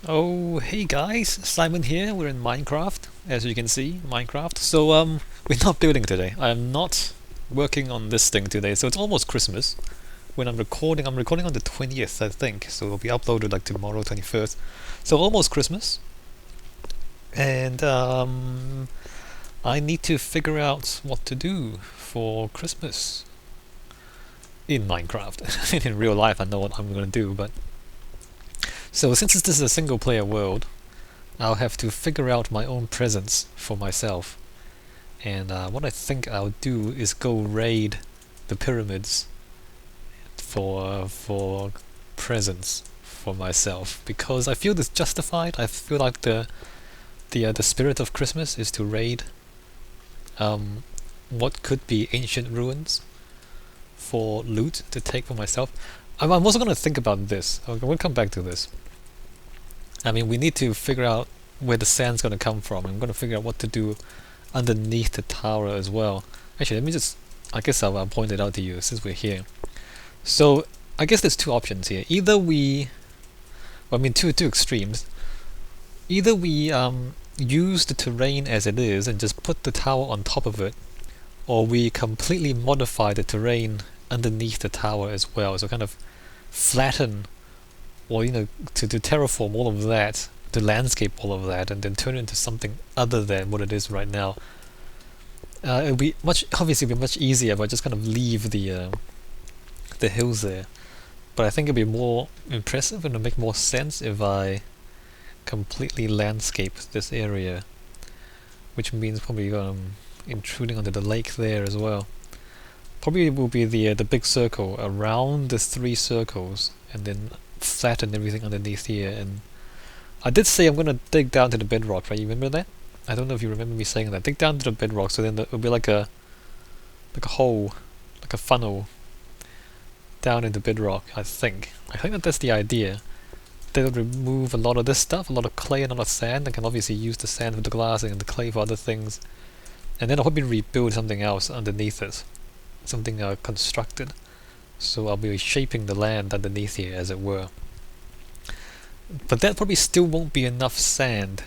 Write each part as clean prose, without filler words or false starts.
Oh, hey guys, Simon here. We're in Minecraft, as you can see, Minecraft. So, we're not building today. I'm not working on this thing today. So it's almost Christmas. When I'm recording on the 20th, I think. So it'll be uploaded like tomorrow, 21st. So almost Christmas. And I need to figure out what to do for Christmas in Minecraft. In real life, I know what I'm gonna do, but so since this is a single player world, I'll have to figure out my own presents for myself. And what I think I'll do is go raid the pyramids for presents for myself because I feel this justified. I feel like the spirit of Christmas is to raid what could be ancient ruins for loot to take for myself. I'm also going to think about this. We'll come back to this. I mean, we need to figure out where the sand's going to come from. I'm going to figure out what to do underneath the tower as well. Actually, let me just, I guess I'll point it out to you since we're here. So, I guess there's two options here. Either we, well, I mean, two extremes. Either we use the terrain as it is and just put the tower on top of it, or we completely modify the terrain underneath the tower as well. So kind of flatten, or to terraform all of that, to landscape all of that, and then turn it into something other than what it is right now. It'll be obviously much easier if I just kind of leave the hills there. But I think it'll be more impressive and it'll make more sense if I completely landscape this area, which means probably intruding onto the lake there as well. Probably it will be the big circle around the three circles, and then flatten everything underneath here. And I did say I'm gonna dig down to the bedrock, right? You remember that? I don't know if you remember me saying that. Dig down to the bedrock, so then it'll be like a hole, like a funnel down into bedrock. I think that's the idea. They'll remove a lot of this stuff, a lot of clay and a lot of sand. I can obviously use the sand for the glassing and the clay for other things. And then I'll probably rebuild something else underneath it. Something constructed. So I'll be shaping the land underneath here, as it were. But that probably still won't be enough sand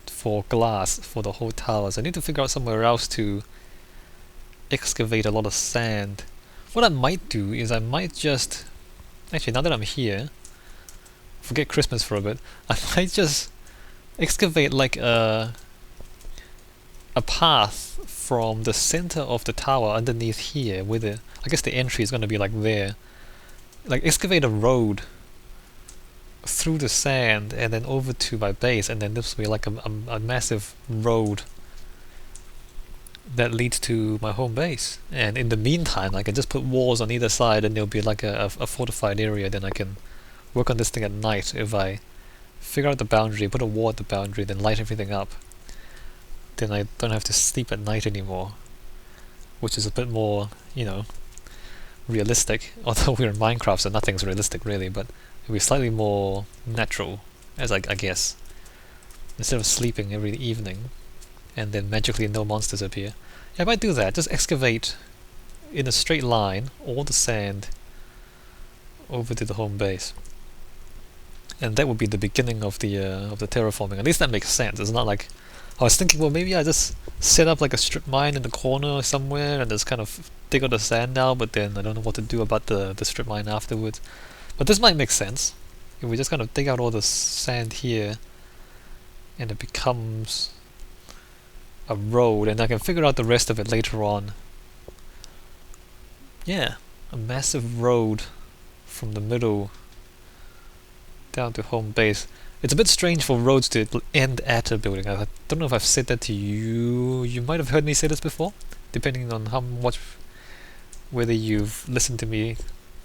for glass for the whole tower. So I need to figure out somewhere else to excavate a lot of sand. What I might do is I might just... Actually, now that I'm here, forget Christmas for a bit, I might just excavate like a path from the center of the tower underneath here, with it. I guess the entry is going to be like there. Like excavate a road through the sand and then over to my base, and then this will be like a massive road that leads to my home base. And in the meantime, I can just put walls on either side, and there'll be like a fortified area. Then I can work on this thing at night if I figure out the boundary, put a wall at the boundary, then light everything up. Then I don't have to sleep at night anymore, which is a bit more, realistic. Although we're in Minecraft, so nothing's realistic really, but it'll be slightly more natural, as I guess. Instead of sleeping every evening, and then magically no monsters appear. Yeah, I might do that. Just excavate in a straight line all the sand over to the home base, and that would be the beginning of the terraforming. At least that makes sense. It's not like I was thinking, well, maybe I just set up like a strip mine in the corner somewhere and just kind of dig out the sand out, but then I don't know what to do about the strip mine afterwards. But this might make sense. If we just kind of dig out all the sand here, and it becomes a road, and I can figure out the rest of it later on. Yeah, a massive road from the middle down to home base. It's a bit strange for roads to end at a building. I don't know if I've said that to you. You might have heard me say this before, depending on how much, whether you've listened to me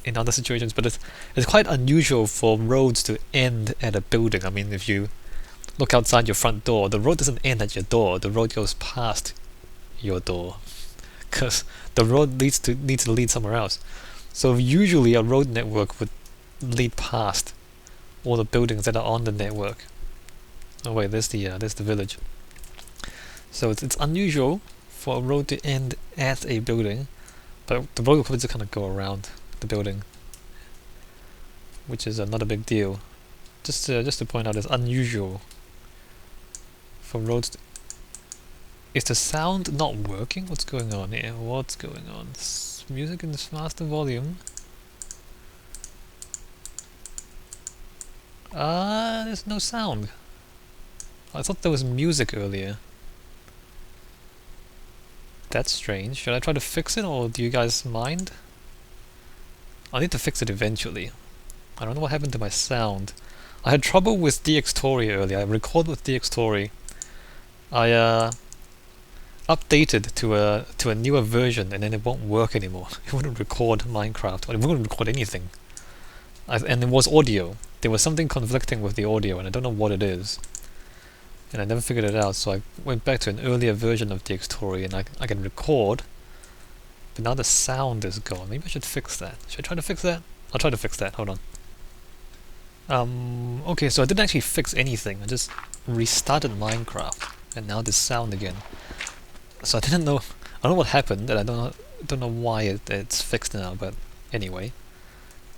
in other situations. But it's quite unusual for roads to end at a building. I mean, if you look outside your front door, the road doesn't end at your door. The road goes past your door, because the road needs to lead somewhere else. So usually a road network would lead past all the buildings that are on the network. Oh wait, there's the village. So it's unusual for a road to end at a building, but the road will probably just kind of go around the building, which is not a big deal. just to point out, it's unusual for roads. Is the sound not working? What's going on here? What's going on? Music in this master volume. There's no sound. I thought there was music earlier. That's strange. Should I try to fix it, or do you guys mind? I need to fix it eventually. I don't know what happened to my sound. I had trouble with DxTory earlier. I recorded with DxTory. I updated to a newer version, and then it won't work anymore. It wouldn't record Minecraft, or it wouldn't record anything. And it was audio. There was something conflicting with the audio, and I don't know what it is. And I never figured it out, so I went back to an earlier version of DxTory, and I can record. But now the sound is gone. Maybe I should fix that. Should I try to fix that? I'll try to fix that. Hold on. Okay, so I didn't actually fix anything. I just restarted Minecraft, and now there's sound again. So I didn't know. I don't know what happened, and I don't know why it's fixed now. But anyway,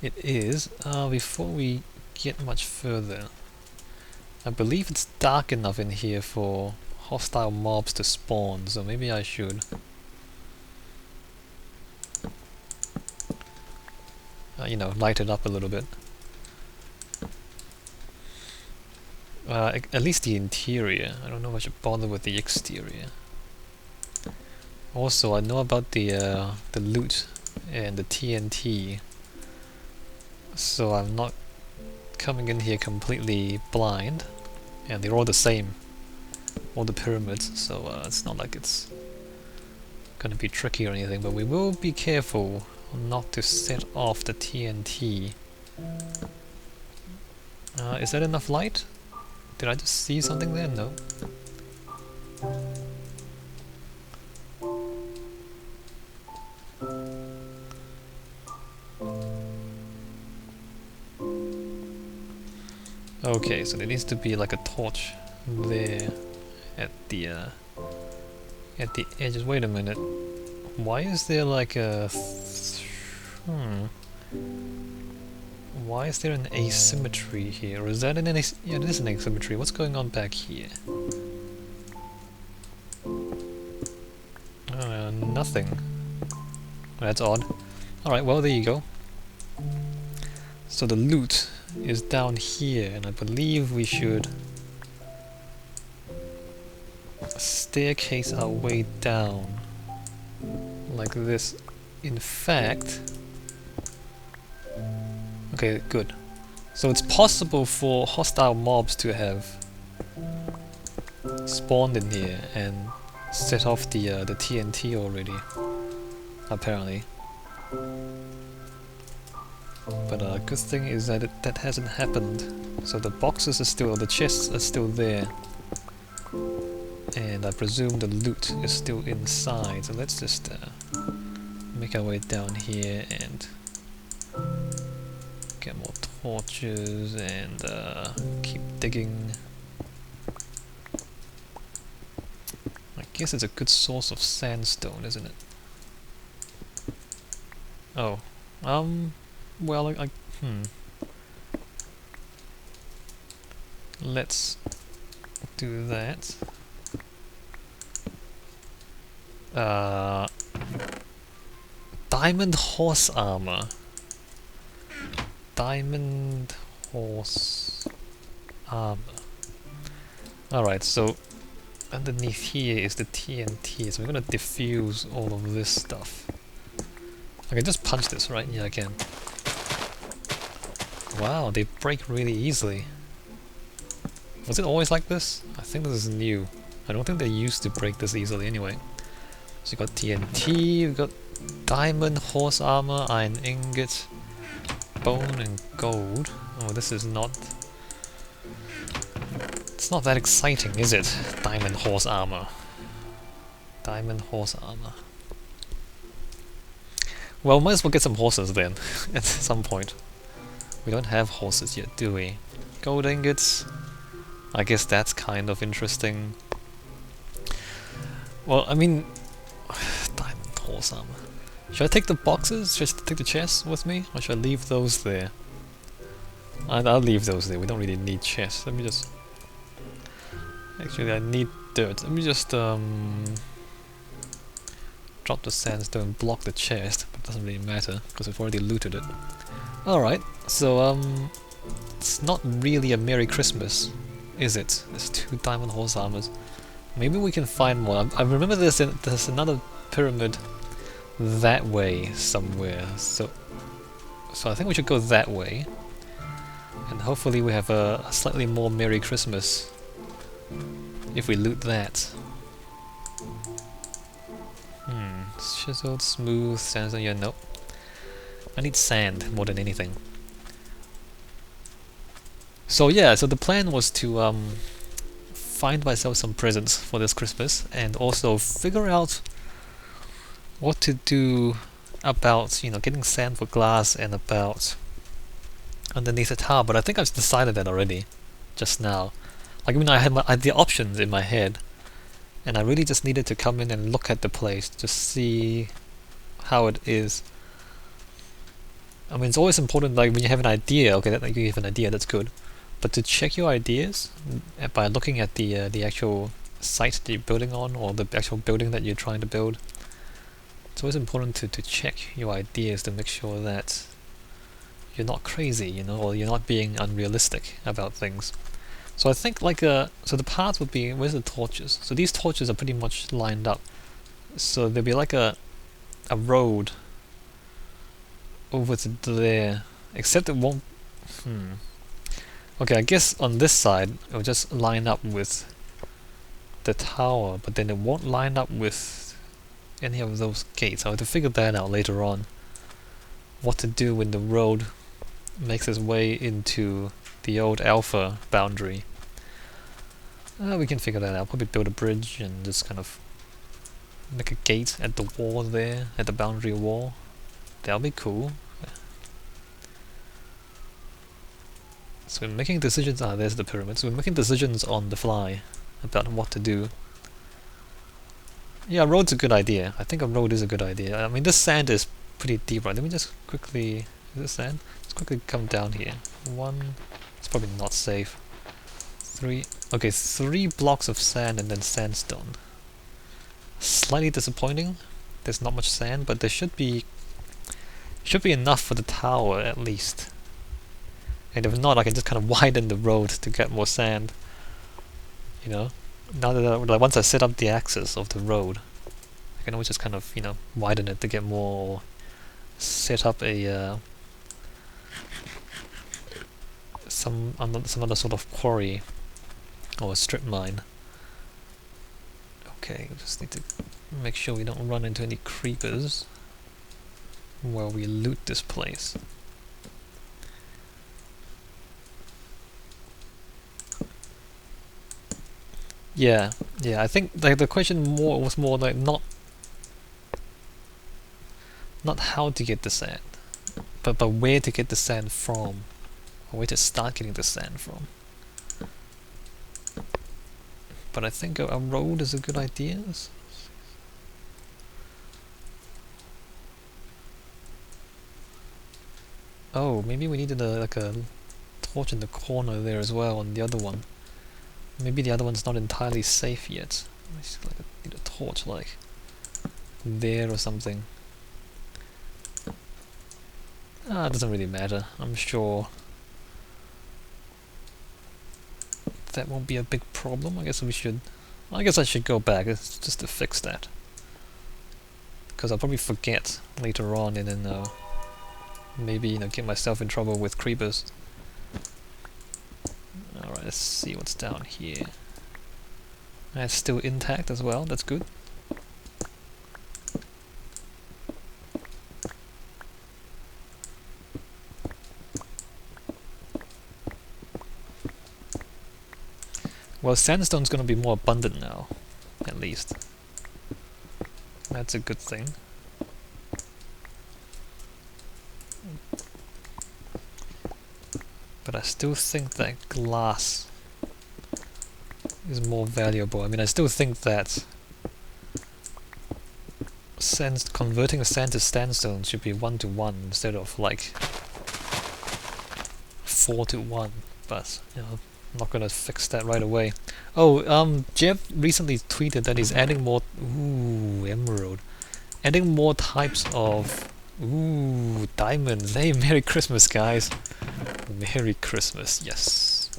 it is. Before we get much further, I believe it's dark enough in here for hostile mobs to spawn. So maybe I should. You know, light it up a little bit. At least the interior. I don't know if I should bother with the exterior. Also, I know about the loot and the TNT, so I'm not coming in here completely blind. And they're all the same, all the pyramids. So it's not like it's gonna be tricky or anything. But we will be careful not to set off the TNT. Is that enough light? Did I just see something there? No. Okay, so there needs to be like a torch there at the edges. Wait a minute. Why is there like a why is there an asymmetry here? Or is that an yeah, it is an asymmetry. What's going on back here? Nothing. That's odd. Alright, well there you go. So the loot is down here, and I believe we should staircase our way down like this. In fact, okay, good. So it's possible for hostile mobs to have spawned in here and set off the TNT already, apparently. But good thing is that that hasn't happened. So the boxes are still, the chests are still there, and I presume the loot is still inside. So let's just make our way down here and get more torches and keep digging. I guess it's a good source of sandstone, isn't it? Oh, well, let's do that. Diamond horse armor. Diamond horse armor. Alright, so underneath here is the TNT, so we're gonna diffuse all of this stuff. I can just punch this, right? Yeah, I can. Wow, they break really easily. Was it always like this? I think this is new. I don't think they used to break this easily anyway. So you got TNT, we've got diamond, horse armor, iron ingot, bone and gold. Oh, this is not... It's not that exciting, is it? Diamond horse armor. Diamond horse armor. Well, might as well get some horses then, at some point. We don't have horses yet, do we? Gold ingots. I guess that's kind of interesting. Well, I mean... Diamond horse armor. Should I take the boxes? Should I take the chests with me? Or should I leave those there? I'll leave those there. We don't really need chests. Let me just... Actually, I need dirt. Let me just drop the sandstone, block the chest, but it doesn't really matter because we've already looted it. Alright, so it's not really a Merry Christmas, is it? There's 2 diamond horse armors. Maybe we can find more. I remember there's another pyramid that way somewhere, so I think we should go that way. And hopefully we have a slightly more Merry Christmas if we loot that. Chiseled, smooth, sandstone, yeah, nope. I need sand more than anything. So yeah, so the plan was to find myself some presents for this Christmas and also figure out what to do about, you know, getting sand for glass and about underneath the tower, but I think I've decided that already, just now. Like, I mean, I had the options in my head, and I really just needed to come in and look at the place to see how it is. I mean, it's always important, like, when you have an idea, okay, that you have an idea, that's good, but to check your ideas by looking at the actual site that you're building on, or the actual building that you're trying to build, it's always important to check your ideas to make sure that you're not crazy, you know, or you're not being unrealistic about things. So I think like so the path would be, where's the torches? So these torches are pretty much lined up. So there'll be like a road over to there, except it won't. Okay, I guess on this side it'll just line up with the tower, but then it won't line up with any of those gates. I'll have to figure that out later on. What to do when the road makes its way into the old alpha boundary. We can figure that out. Probably build a bridge and just kind of make a gate at the wall there, at the boundary wall. That'll be cool. So we're making decisions. There's the pyramids. We're making decisions on the fly about what to do. Yeah, a road's a good idea. I think a road is a good idea. I mean, this sand is pretty deep, right? Let me just quickly... Is this sand? Let's quickly come down here. 1... It's probably not safe. 3... Okay, 3 blocks of sand and then sandstone. Slightly disappointing. There's not much sand, but there should be enough for the tower at least. And if not, I can just kind of widen the road to get more sand. You know, now that like once I set up the axis of the road, I can always just kind of, you know, widen it to get more. Set up a some other sort of quarry or a strip mine. Okay, we just need to make sure we don't run into any creepers while we loot this place. Yeah, I think like the question was more like not how to get the sand, but where to get the sand from, or where to start getting the sand from. But I think a road is a good idea. Oh, maybe we needed like a torch in the corner there as well on the other one. Maybe the other one's not entirely safe yet. I need a torch like there or something. It doesn't really matter. I'm sure that won't be a big problem. I guess I should go back just to fix that. Because I'll probably forget later on and then maybe, you know, get myself in trouble with creepers. Alright, let's see what's down here. That's still intact as well, that's good. Well, sandstone's gonna be more abundant now, at least. That's a good thing. But I still think that glass is more valuable. I mean, I still think that converting sand to sandstone should be 1-to-1 instead of like 4:1, but you know, I'm not gonna fix that right away. Oh, Jeff recently tweeted that he's adding more. Ooh, emerald. Adding more types of. Ooh, diamonds. Hey, Merry Christmas, guys. Merry Christmas. Yes.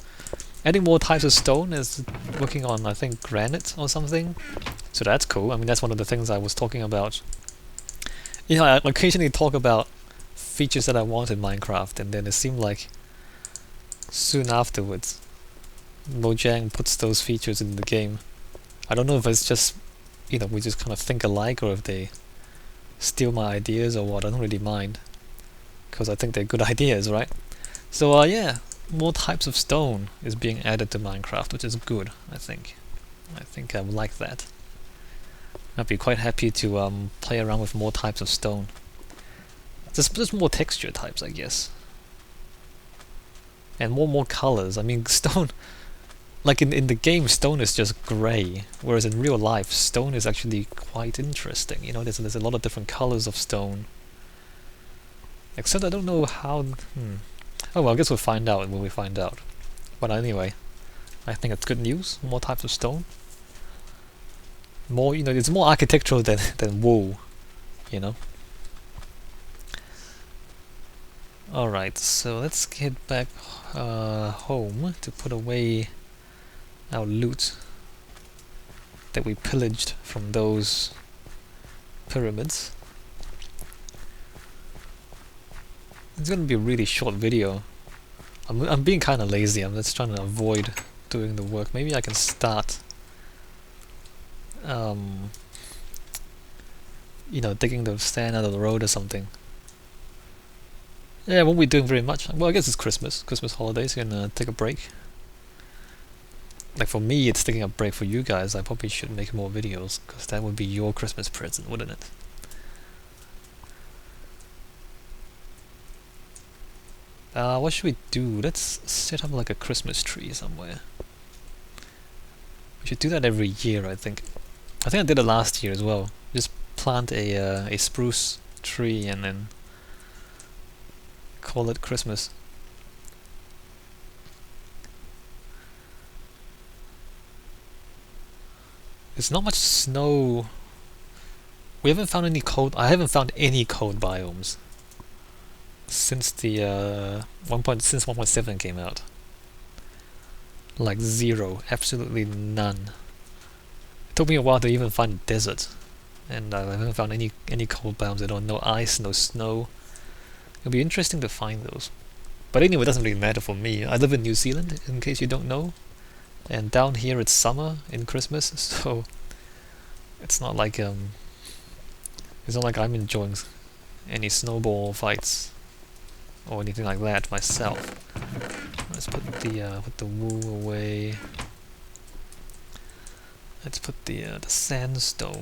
Adding more types of stone is working on, I think, granite or something. So that's cool. I mean, that's one of the things I was talking about. You know, I occasionally talk about features that I want in Minecraft, and then it seemed like soon afterwards, Mojang puts those features in the game. I don't know if it's just, you know, we just kind of think alike, or if they steal my ideas or what. I don't really mind, because I think they're good ideas, right? So yeah, more types of stone is being added to Minecraft, which is good, I think. I think I would like that. I'd be quite happy to play around with more types of stone. Just more texture types, I guess. And more colors. I mean, stone... Like in the game, stone is just grey, whereas in real life, stone is actually quite interesting. You know, there's a lot of different colors of stone. Except I don't know how... Oh well, I guess we'll find out when we find out. But anyway, I think it's good news. More types of stone. More, you know, it's more architectural than wool, you know. Alright, so let's get back home to put away our loot that we pillaged from those pyramids. It's gonna be a really short video. I'm being kind of lazy. I'm just trying to avoid doing the work. Maybe I can start you know, digging the sand out of the road or something. Yeah, I won't be doing very much. Well, I guess it's Christmas holidays, so you can take a break. Like for me, it's taking a break. For you guys, I probably should make more videos, because that would be your Christmas present, wouldn't it? What should we do? Let's set up like a Christmas tree somewhere. We should do that every year, I think. I think I did it last year as well. Just plant a spruce tree and then call it Christmas. There's not much snow. We haven't found any cold. I haven't found any cold biomes since the since 1.7 came out. Like zero, absolutely none. It took me a while to even find a desert, and I haven't found any cold biomes at all. No ice, no snow. It'll be interesting to find those. But anyway, it doesn't really matter for me. I live in New Zealand, in case you don't know, and down here it's summer in Christmas, so it's not like I'm enjoying any snowball fights or anything like that myself. Let's put the wool away. Let's put the sandstone